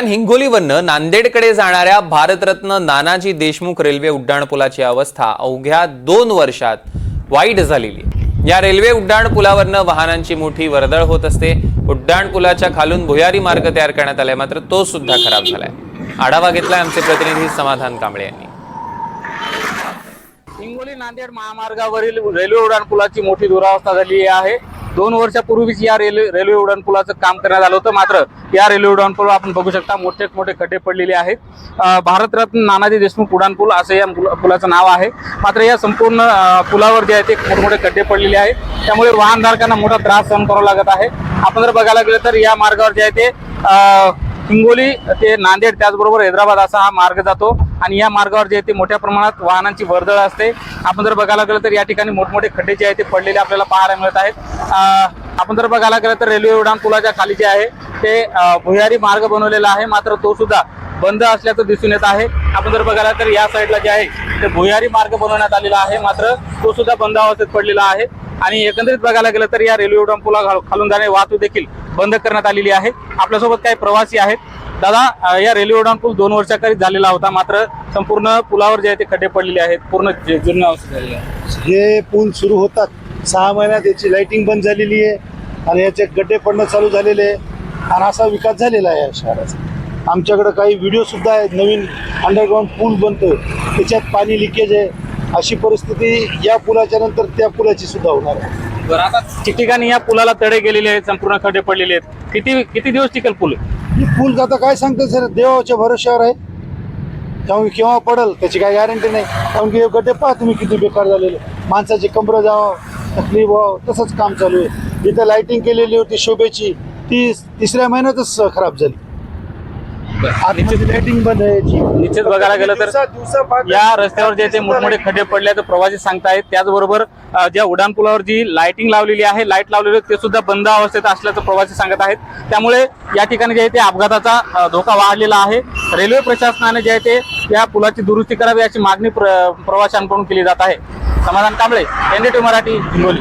हिंगोलीवरनं नांदेडकडे जाणाऱ्या भारतरत्न नानाजी देशमुख रेल्वे उड्डाणपुलाची अवस्था अवघ्या 2 वर्षात वाईट झालेली आहे। या रेल्वे उड्डाणपुलावरनं वाहनांची मोठी वर्दळ होत असते। उड्डाणपुलाच्या खालून भुयारी मार्ग तयार करण्यात आलाय, मात्र तो सुद्धा खराब झालाय। आढावा घेतलाय आमचे प्रतिनिधी समाधान कांबळे यांनी। हिंगोली नांदेड महामार्गावरील रेल्वे उड्डाणपुलाची मोठी दुरावस्था झाली आहे। 2 वर्षापूर्वीच या रेल्वे उड्डाणपुलाचं काम करण्यात आलं होतं, मात्र या रेल्वे उड्डाणपूल आपण बघू शकता मोठे खड्डे पडलेले आहेत। भारतरत्न नानाजी देशमुख उड्डाणपूल असं या पुलाचं नाव आहे, मात्र या संपूर्ण पुलावर जे आहे ते मोठे खड्डे पडलेले आहेत, त्यामुळे वाहनधारकांना मोठा त्रास सहन करावा लागत आहे। आपण जर बघायला गेलं तर या मार्गावर जे आहे ते हिंगोली ते नांदेड त्याचबरोबर हैदराबाद असा हा मार्ग जातो आणि या मार्गावर जे आहे ते मोठ्या प्रमाणात वाहनांची वर्दळ असते। आपण जर बघायला गेलं तर या ठिकाणी मोठमोठे खड्डे जे आहेत ते पडलेले आपल्याला पाहायला मिळत आहेत। आपण जर बघायला गेलं तर रेल्वे उड्डाणपुलाच्या खाली जे आहे ते भुयारी मार्ग बनवलेला आहे, मात्र तो सुद्धा बंद असल्याचं दिसून येत आहे। आपण जर बघायला तर या साईडला जे आहे ते भुयारी मार्ग बनवण्यात आलेला आहे, मात्र तो सुद्धा बंद अवस्थेत पडलेला आहे। आणि एकंदरीत बघायला गेलं तर या रेल्वे उड्डाणपुला खालून जाणारी वाहतूक देखील बंद करण्यात आलेली आहे। आपल्यासोबत काही प्रवासी आहेत। दादा, या रेल्वे उड्डाणपूल 2 वर्षाखाली झालेला होता, मात्र संपूर्ण पुलावर जे आहे ते खड्डे पडलेले आहेत, पूर्ण जीर्ण अवस्थेत झालेले आहे। हे पूल सुरू होतात 6 महिन्यात याची लाइटिंग बंद झालेली आहे आणि याचे गड्डे पडणं चालू झालेले आहे आणि असा विकास झालेला आहे या शहराचा। आमच्याकडे काही व्हिडिओ सुद्धा आहेत, नवीन अंडरग्राऊंड पूल बनतोय त्याच्यात पाणी लिकेज आहे, अशी परिस्थिती या पुलाच्या नंतर त्या पुलाची सुद्धा होणार आहे। बरं, आता ठिकठिकाणी या पुलाला तडे गेलेले आहेत, संपूर्ण खड्डे पडलेले आहेत। किती दिवस टिकेल पूल? ही पूल आता काय सांगते सर, देवाच्या भरोश्यावर आहे, त्यामुळे केव्हा पडेल त्याची काही गॅरंटी नाही। कारण की गड्डे पहा तुम्ही किती बेकार झालेले, माणसाची कमरं जावं तकलीफ व्हावं तसंच काम चालू आहे। इथं लाइटिंग केलेली होती शोभेची, ती 3ऱ्या महिन्यातच खराब झाली। लाइटिंग बंद आहे। निश्चित बघायला गेलं तर या रस्त्यावर जे ते मोठमोठे खड्डे पडल्याचं प्रवासी सांगतायत। त्याचबरोबर ज्या उड्डाणपुलावर जी लाइटिंग लावलेली आहे, लाईट लावलेली ते सुद्धा बंद अवस्थेत असल्याचं प्रवासी सांगत आहेत। त्यामुळे या ठिकाणी जे आहे ते अपघाताचा धोका वाढलेला आहे। रेल्वे प्रशासनाने जे आहे ते या पुलाची दुरुस्ती करावी अशी मागणी प्रवाशांकडून केली जात आहे। समाधान कांबळे, NDTV मराठी, हिंगोली।